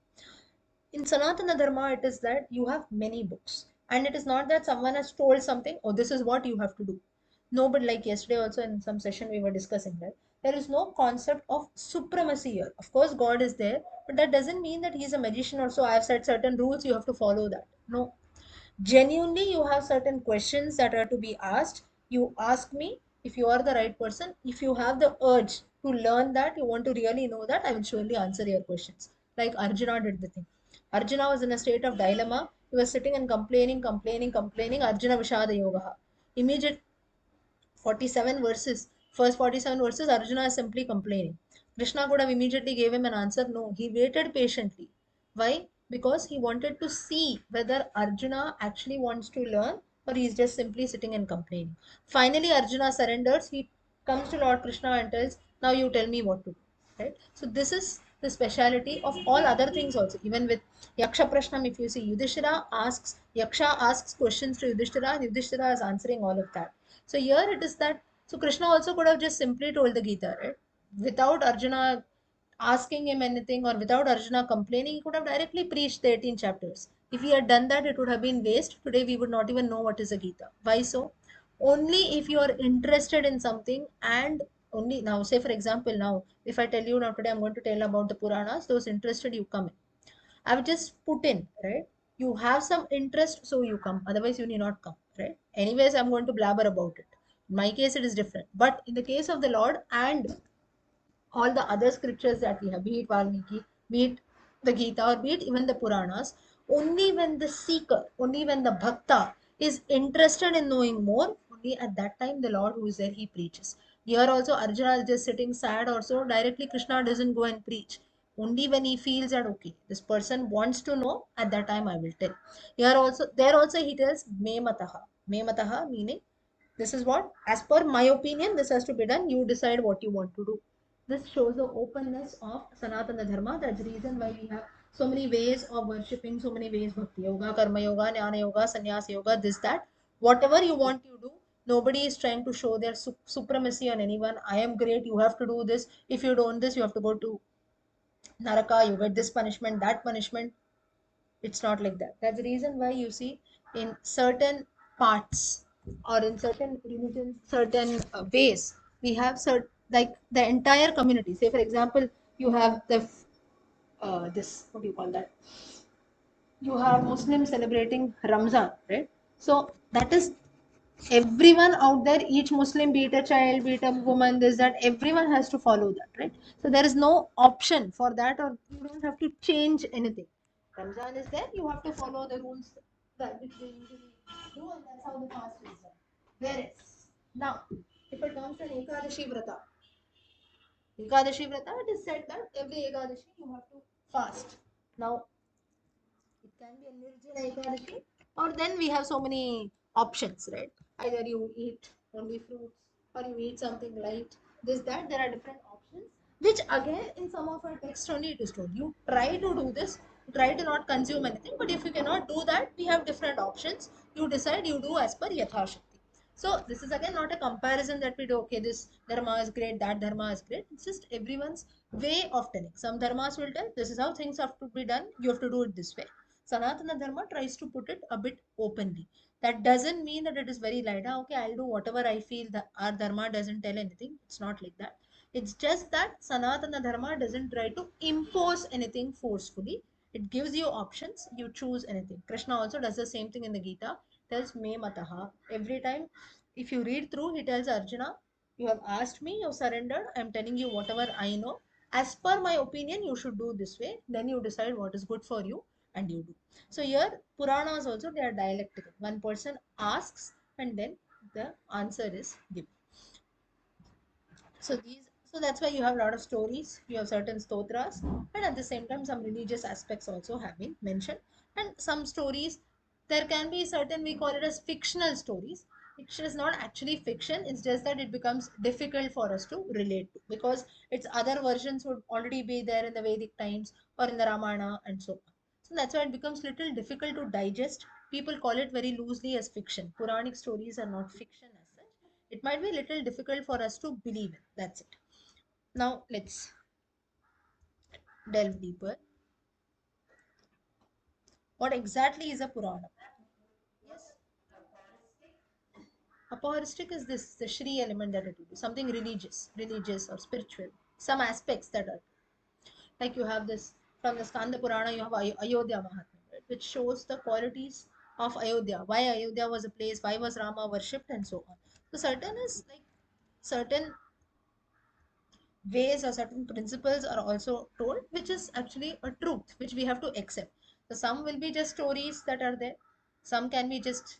In Sanatana Dharma, it is that you have many books. And it is not that someone has told something, oh, this is what you have to do. No, but like yesterday also in some session we were discussing that there is no concept of supremacy here. Of course, God is there, but that doesn't mean that He's a magician or so. I have set certain rules, you have to follow that. No, genuinely you have certain questions that are to be asked. You ask me if you are the right person. If you have the urge to learn that, you want to really know that, I will surely answer your questions. Like Arjuna did the thing. Arjuna was in a state of dilemma. He was sitting and complaining. Arjuna Vishada Yoga. Immediate 47 verses. First 47 verses, Arjuna is simply complaining. Krishna could have immediately gave him an answer. No, he waited patiently. Why? Because he wanted to see whether Arjuna actually wants to learn or he's just simply sitting and complaining. Finally, Arjuna surrenders. He comes to Lord Krishna and tells, now you tell me what to do. right? So this is the speciality of all other things also. Even with Yaksha Prashnam, if you see, Yaksha asks questions to Yudhishthira, and Yudhishthira is answering all of that. So here it is that, so Krishna also could have just simply told the Gita, right? Without Arjuna asking him anything, or without Arjuna complaining, he could have directly preached the 18 chapters. If he had done that, it would have been waste. Today we would not even know what is a Gita. Why so? Only if you are interested in something, and only now, say for example, now if I tell you now today I'm going to tell about the Puranas, those interested, you come in. I've just put in, right? You have some interest, so you come. Otherwise, you need not come, right? Anyways, I'm going to blabber about it. In my case, it is different. But in the case of the Lord and all the other scriptures that we have, be it Valmiki, be it the Gita, or be it even the Puranas, only when the seeker, only when the Bhakta is interested in knowing more, only at that time the Lord who is there, he preaches. Here also Arjuna is just sitting sad, or so directly Krishna doesn't go and preach. Only when he feels that okay, this person wants to know, at that time I will tell. Here also, there also he tells me mataha. Me mataha meaning this is what, as per my opinion, this has to be done. You decide what you want to do. This shows the openness of Sanatana Dharma. That's the reason why we have so many ways of worshipping, so many ways: Bhakti Yoga, Karma Yoga, Jnana Yoga, Sannyas Yoga, this, that. Whatever you want, you do. Nobody is trying to show their supremacy on anyone. I am great, you have to do this. If you don't this, you have to go to Naraka, you get this punishment, that punishment. It's not like that. That's the reason why you see in certain parts, or in certain religions, certain ways, we have certain, like the entire community. Say for example, you have the this, what do you call that? You have Muslims celebrating Ramzan, right? So that is everyone out there, each Muslim, be it a child, be it a woman, this, that, everyone has to follow that, right? So there is no option for that, or you don't have to change anything. Ramzan is there, you have to follow the rules that which they usually do, and that's how the fast is done. Whereas now, if it comes to an Ekadashi Vrata, it is said that every Ekadashi you have to fast. Now, it can be a Nirjala Ekadashi, or then we have so many options, right? Either you eat only fruits, or you eat something light, this, that. There are different options, which again in some of our texts only it is told. You try to do this, try to not consume anything, but if you cannot do that, we have different options. You decide, you do as per Yathashakti. So this is again not a comparison that we do, okay, this dharma is great, that dharma is great. It's just everyone's way of telling. Some dharmas will tell this is how things have to be done, you have to do it this way. Sanatana Dharma tries to put it a bit openly. That doesn't mean that it is very light. Ah, okay, I'll do whatever I feel. That our Dharma doesn't tell anything. It's not like that. It's just that Sanatana Dharma doesn't try to impose anything forcefully. It gives you options. You choose anything. Krishna also does the same thing in the Gita. Tells me mataha. Every time, if you read through, he tells Arjuna, you have asked me, you have surrendered. I'm telling you whatever I know. As per my opinion, you should do this way. Then you decide what is good for you, and you do. So here Puranas also, they are dialectical. One person asks, and then the answer is given. So these, so that's why you have a lot of stories, you have certain stotras, and at the same time some religious aspects also have been mentioned. And some stories, there can be certain, we call it as fictional stories, which is not actually fiction. It's just that it becomes difficult for us to relate to, because its other versions would already be there in the Vedic times or in the Ramayana and so on. So that's why it becomes little difficult to digest. People call it very loosely as fiction. Puranic stories are not fiction as such. It might be a little difficult for us to believe in. That's it. Now let's delve deeper. What exactly is a Purana? Yes, aphoristic is this, the Shri element that it will be something religious or spiritual. Some aspects that are like, you have this from the Skanda Purana, you have Ayodhya Mahatmya, right, which shows the qualities of Ayodhya, why Ayodhya was a place, why was Rama worshipped, and so on. So certain is like certain ways or certain principles are also told, which is actually a truth which we have to accept. So some will be just stories that are there, some can be just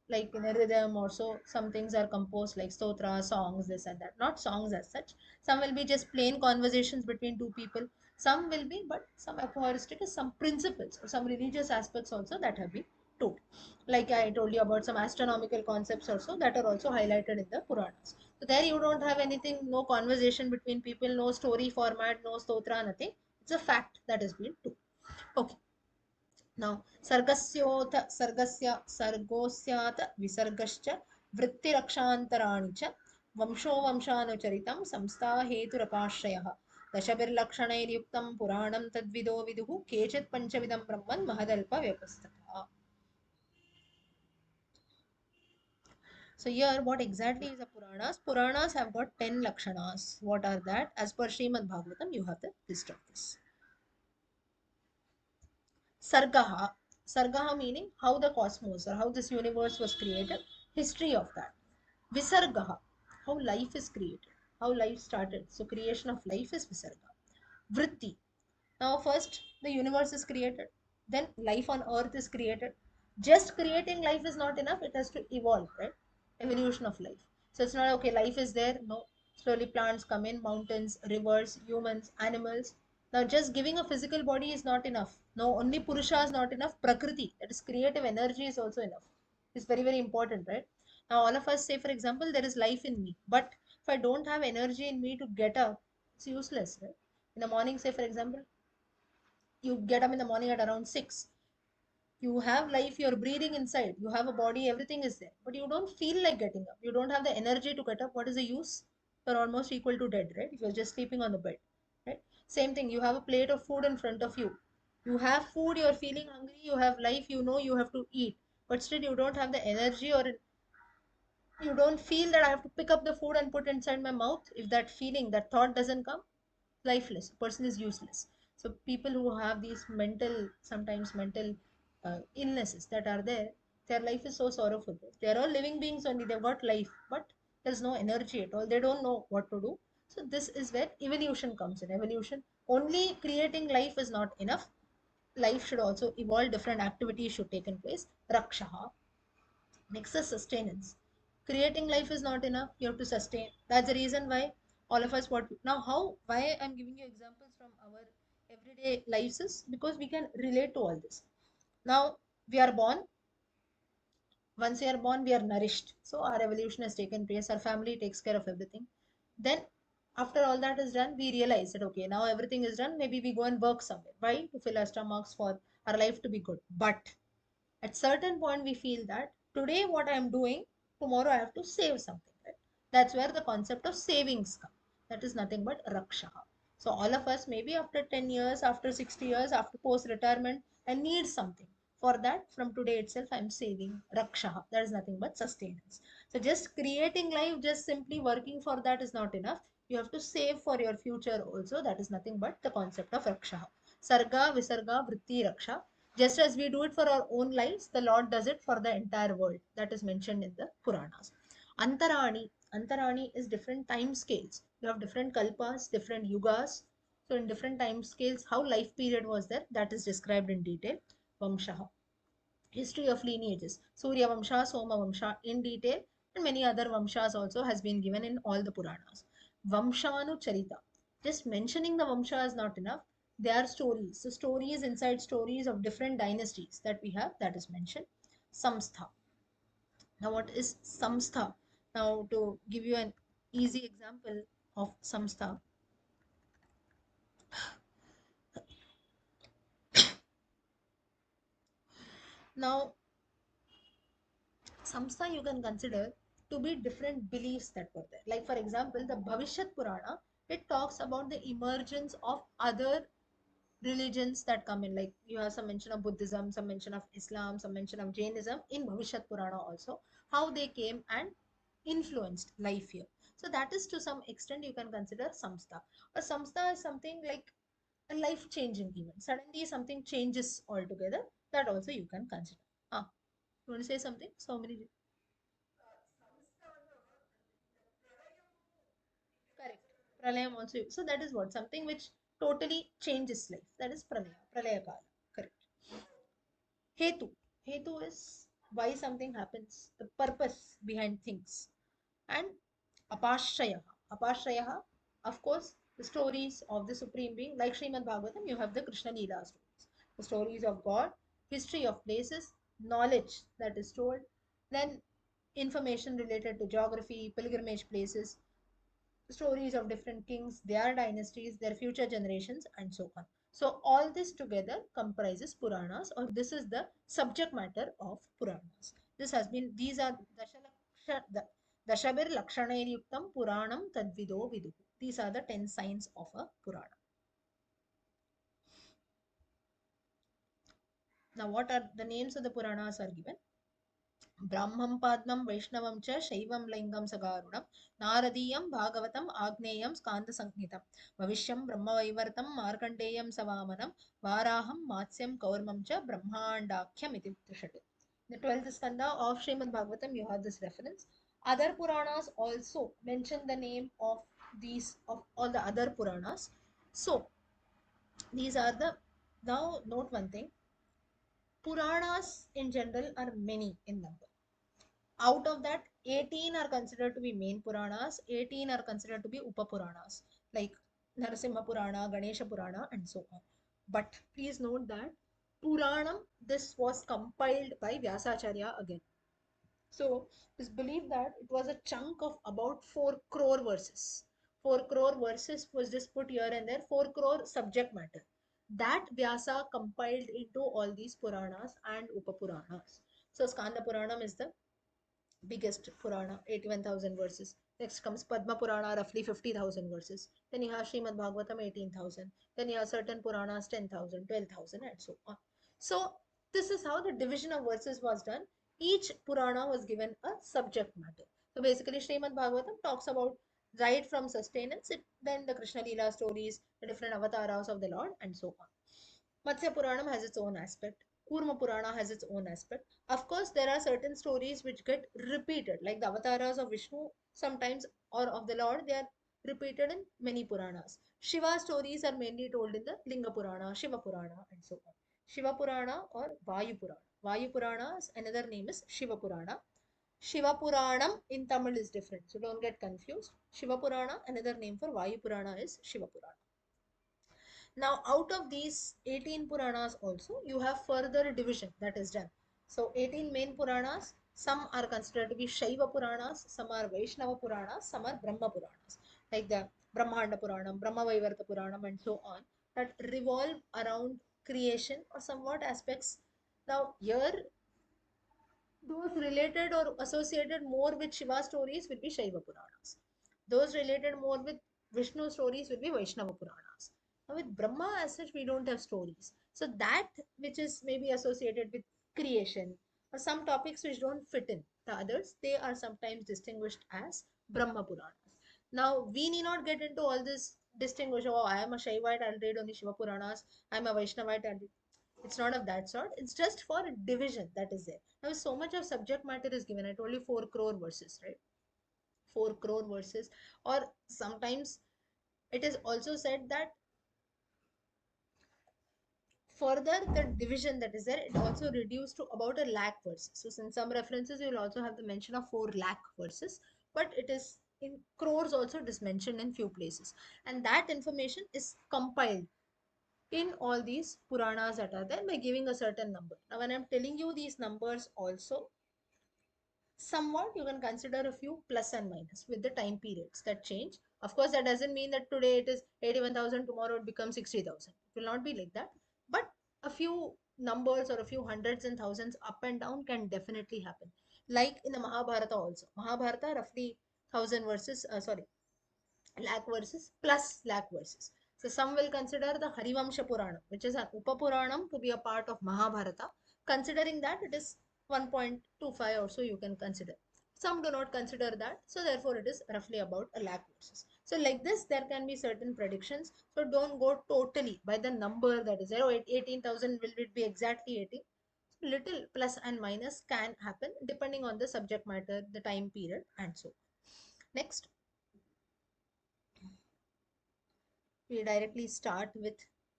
like in a rhythm, or so some things are composed like stotra, songs, this and that. Not songs as such. Some will be just plain conversations between two people. Some will be, but some aphoristic is some principles or some religious aspects also that have been told. Like I told you about some astronomical concepts also that are also highlighted in the Puranas. So there you don't have anything, no conversation between people, no story format, no stotra, nothing. It's a fact that has been told. Okay. Now, sargasya sargosyat visargascha वृत्तिरक्षान्तराणि च वंशो वंशानुचरितं संस्था हेतुरपाश्रयः दशभिर्लक्षणैर्युक्तं पुराणं तद्विदो विदुः केचित् पञ्चविधं ब्रह्मन् महदल्पव्यवस्थितः. So here, what exactly is a Puranas? Puranas have got 10 lakshanas. What are that? As per Srimad Bhagavatam, you have the list of this. Sargaha. Sargaha meaning how the cosmos or how this universe was created. History of that. Visargaha. How life is created. How life started. So creation of life is Visarga. Vritti. Now, first, the universe is created, then life on earth is created. Just creating life is not enough, it has to evolve, right? Evolution of life. So, it's not okay, life is there. No, slowly plants come in, mountains, rivers, humans, animals. Now, just giving a physical body is not enough. No, only Purusha is not enough. Prakriti, that is creative energy, is also enough. It's very, very important, right? Now, all of us say, for example, there is life in me, but if I don't have energy in me to get up, it's useless, right? In the morning, say, for example, you get up in the morning at around 6, you have life, you're breathing inside, you have a body, everything is there, but you don't feel like getting up, you don't have the energy to get up. What is the use? You're almost equal to dead, right? If you're just sleeping on the bed, right? Same thing, you have a plate of food in front of you, you have food, you're feeling hungry, you have life, you know you have to eat, but still you don't have the energy, or you don't feel that I have to pick up the food and put inside my mouth. If that feeling, that thought doesn't come, lifeless, person is useless. So people who have these mental, sometimes mental illnesses that are there, their life is so sorrowful. They are all living beings only, they've got life, but there's no energy at all, they don't know what to do. So this is where evolution comes in. Evolution, only creating life is not enough, life should also evolve, different activities should take in place. Rakshaha. Next is sustenance. Creating life is not enough, you have to sustain. That's the reason why all of us, what now, how, why I'm giving you examples from our everyday lives is because we can relate to all this. Now we are born, once we are born, we are nourished. So our evolution has taken place, our family takes care of everything. Then after all that is done, we realize that okay, now everything is done, maybe we go and work somewhere. Why? To fill our stomachs, for our life to be good. But at certain point we feel that today what I am doing, tomorrow I have to save something, right? That's where the concept of savings come. That is nothing but raksha. So all of us, maybe after 10 years, after 60 years, after post retirement, I need something. For that, from today itself I am saving. Raksha, that is nothing but sustenance. So just creating life, just simply working for that is not enough. You have to save for your future also. That is nothing but the concept of raksha. Sarga visarga vritti raksha. Just as we do it for our own lives, the Lord does it for the entire world. That is mentioned in the Puranas. Antarani. Antarani is different time scales. You have different kalpas, different yugas. So in different time scales, how life period was there, that is described in detail. Vamshaha. History of lineages. Surya Vamsha, Soma Vamsha in detail, and many other Vamshas also has been given in all the Puranas. Vamshanu Charita. Just mentioning the Vamsha is not enough. They are stories. So stories inside stories of different dynasties that we have, that is mentioned. Samstha. Now what is Samstha? Now to give you an easy example of Samstha. Now samstha you can consider to be different beliefs that were there. Like for example, the Bhavishyat Purana, it talks about the emergence of other religions that come in. Like you have some mention of Buddhism, some mention of Islam, some mention of Jainism in Bhavishyat Purana also, how they came and influenced life here. So that is to some extent you can consider samstha. A samstha is something like a life-changing event. Suddenly something changes altogether. That also you can consider. Ah, you want to say something? So many. Correct. Pralayam also. So that is what? Something which totally changes life. That is pralaya. Pralaya kala. Correct. Hetu. Hetu is why something happens. The purpose behind things. And apashraya. Apashraya, of course, the stories of the Supreme Being. Like Srimad Bhagavatam, you have the Krishna Leela stories. The stories of God, history of places, knowledge that is told. Then information related to geography, pilgrimage places, stories of different kings, their dynasties, their future generations, and so on. So all this together comprises Puranas, or this is the subject matter of Puranas. This has been, these are Dashabir Lakshanayir Yuktam Puranam Tadvido Vidu. These are the 10 signs of a Purana. Now, what are the names of the Puranas are given? ब्राह्मं पाद्मं वैष्णवं च शैवं लिङ्गं सगारुणं नारदीयं भागवतम् आग्नेयं स्कान्दसंहितं भविष्यं ब्रह्मवैवर्तं मार्कण्डेयं सवामनं वाराहं मात्स्यं कौर्मं च ब्रह्माण्डाख्यमिति त्रिषट्. The 12th skanda of Srimad Bhagavatam, you have this reference. Other Puranas also mention the name of these, of all the other Puranas. So these are the, now note one thing, Puranas in general are many in number. Out of that, 18 are considered to be main Puranas, 18 are considered to be Upa Puranas, like Narasimha Purana, Ganesha Purana, and so on. But please note that Puranam, this was compiled by Vyasacharya again. So it is believed that it was a chunk of about 4 crore verses. 4 crore verses was just put here and there, 4 crore subject matter. That Vyasa compiled into all these Puranas and Upa Puranas. So Skanda Puranam is the biggest Purana, 81,000 verses. Next comes Padma Purana, roughly 50,000 verses. Then you have Srimad Bhagavatam, 18,000. Then you have certain Puranas, 10,000, 12,000, and so on. So this is how the division of verses was done. Each Purana was given a subject matter. So basically, Srimad Bhagavatam talks about right from sustenance, then the Krishna Leela stories, the different avatars of the Lord, and so on. Matsya Puranam has its own aspect. Kurma Purana has its own aspect. Of course, there are certain stories which get repeated, like the avatars of Vishnu sometimes, or of the Lord, they are repeated in many Puranas. Shiva stories are mainly told in the Linga Purana, Shiva Purana, and so on. Shiva Purana or Vayu Purana. Vayu Purana's another name is Shiva Purana. Shiva Puranam in Tamil is different, so don't get confused. Shiva Purana, another name for Vayu Purana is Shiva Purana. Now, out of these 18 Puranas also, you have further division that is done. So, 18 main Puranas, some are considered to be Shaiva Puranas, some are Vaishnava Puranas, some are Brahma Puranas, like the Brahmanda Puranam, Brahma Vaivarta Puranam, and so on, that revolve around creation or somewhat aspects. Now, here those related or associated more with Shiva stories will be Shaiva Puranas. Those related more with Vishnu stories will be Vaishnava Puranas. Now, with Brahma, as such, we don't have stories. So, that which is maybe associated with creation or some topics which don't fit in the others, they are sometimes distinguished as Brahma Puranas. Now, we need not get into all this distinguish, oh, I am a Shaivite, I'll read only Shiva Puranas, I'm a Vaishnavite, I'll read. It's not of that sort. It's just for a division that is there. Now, so much of subject matter is given. I told you 4 crore verses, right? 4 crore verses. Or sometimes it is also said that further the division that is there, it also reduced to about a lakh verses. So, in some references, you will also have the mention of 4 lakh verses, but it is in crores also, it is mentioned in few places. And that information is compiled in all these Puranas that are there by giving a certain number. Now, when I'm telling you these numbers also, somewhat you can consider a few plus and minus with the time periods that change. Of course, that doesn't mean that today it is 81,000, tomorrow it becomes 60,000. It will not be like that. But a few numbers or a few hundreds and thousands up and down can definitely happen. Like in the Mahabharata also. Mahabharata roughly 1000 verses, sorry, lakh verses plus lakh verses. So some will consider the Harivamsha Purana, which is an Upapuranam, to be a part of Mahabharata. Considering that it is 1.25 or so you can consider. Some do not consider that, so therefore it is roughly about a lakh verses. So like this, there can be certain predictions. So don't go totally by the number that is 18,000. Will it be exactly 18? Little plus and minus can happen depending on the subject matter, the time period, and so on. Next, we directly start with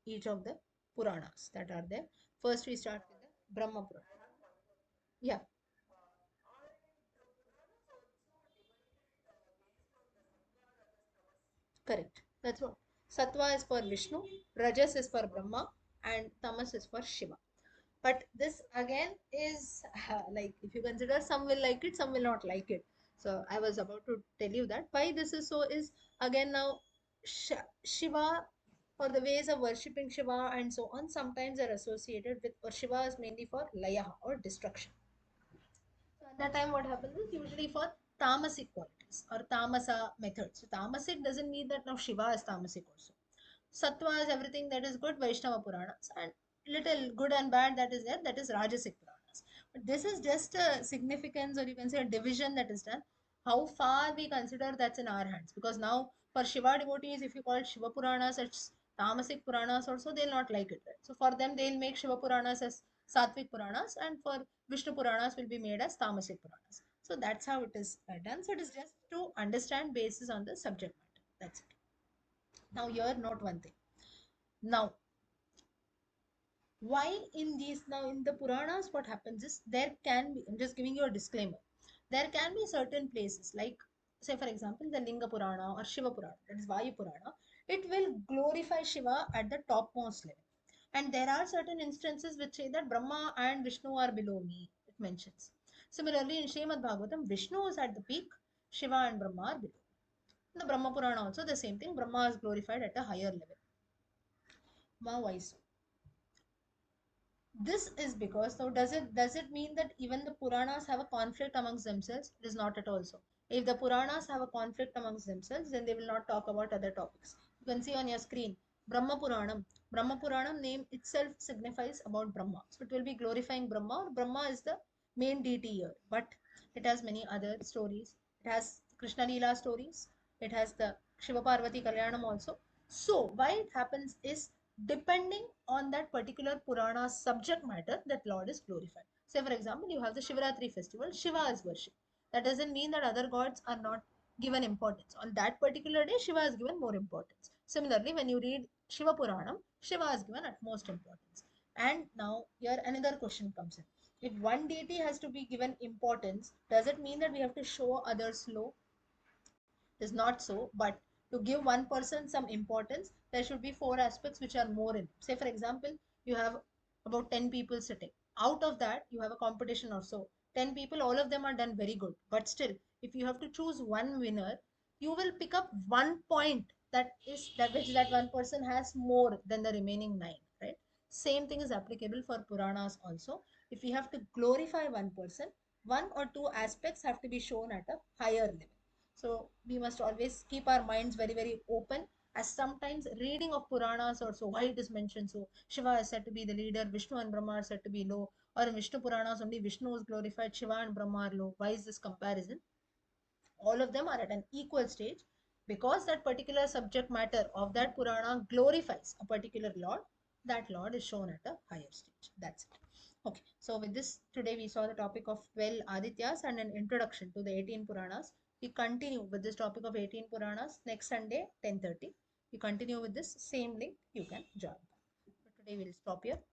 each of the Puranas that are there. First, we start with the Brahma Purana. Yeah, correct. That's what. Sattva is for Vishnu, Rajas is for Brahma, and Tamas is for Shiva. But this again is like, if you consider, some will like it, some will not like it. So I was about to tell you that why this is so is, again, now Shiva, or the ways of worshipping Shiva and so on, sometimes are associated with, or Shiva is mainly for laya or destruction. So at that time, what happens is usually for tamasic qualities or tamasa methods. So tamasic doesn't mean that now Shiva is tamasic also. Sattva is everything that is good, Vaishnava Puranas, and little good and bad that is there, that is Rajasic Puranas. But this is just a significance, or you can say a division that is done. How far we consider, that's in our hands. Because now for Shiva devotees, if you call it Shiva Puranas, it's Tamasic Puranas also, they'll not like it. Right? So for them, they'll make Shiva Puranas as Sattvic Puranas, and for Vishnu Puranas will be made as Tamasic Puranas. So that's how it is done. So it is just to understand basis on the subject matter. That's it. Now here, note one thing. Now, why in these, now in the Puranas, what happens is, there can be, I'm just giving you a disclaimer, there can be certain places like, say for example, the Linga Purana or Shiva Purana, that is Vayu Purana, it will glorify Shiva at the topmost level. And there are certain instances which say that Brahma and Vishnu are below me, it mentions. Similarly, in Srimad Bhagavatam, Vishnu is at the peak, Shiva and Brahma are below. In the Brahma Purana also the same thing, Brahma is glorified at a higher level. Now why so? This is because, now does it mean that even the Puranas have a conflict amongst themselves? It is not at all so. If the Puranas have a conflict amongst themselves, then they will not talk about other topics. You can see on your screen Brahma Puranam. Brahma Puranam name itself signifies about Brahma. So it will be glorifying Brahma, or Brahma is the main deity here. But it has many other stories. It has Krishna Leela stories. It has the Shiva Parvati Kalyanam also. So why it happens is, depending on that particular Purana subject matter, that Lord is glorified. Say for example, you have the Shivaratri festival, Shiva is worshipped. That doesn't mean that other gods are not given importance. On that particular day, Shiva is given more importance. Similarly, when you read Shiva Puranam, Shiva is given utmost importance. And now here another question comes in. If one deity has to be given importance, does it mean that we have to show others low? Is not so, but to give one person some importance, there should be four aspects which are more in. Say, for example, you have about 10 people sitting. Out of that, you have a competition or so. 10 people, all of them are done very good. But still, if you have to choose one winner, you will pick up one point that is that which that one person has more than the remaining nine, right? Same thing is applicable for Puranas also. If we have to glorify one person, one or two aspects have to be shown at a higher level. So we must always keep our minds very, very open, as sometimes reading of Puranas also, why it is mentioned. So Shiva is said to be the leader, Vishnu and Brahma are said to be low, or in Vishnu Puranas only Vishnu is glorified, Shiva and Brahma are low. Why is this comparison? All of them are at an equal stage, because that particular subject matter of that Purana glorifies a particular Lord. That Lord is shown at a higher stage. That's it. Okay, so with this, today we saw the topic of 12 Adityas and an introduction to the 18 Puranas. We continue with this topic of 18 Puranas next Sunday, 10:30. We continue with this same link. You can join. But today we'll stop here.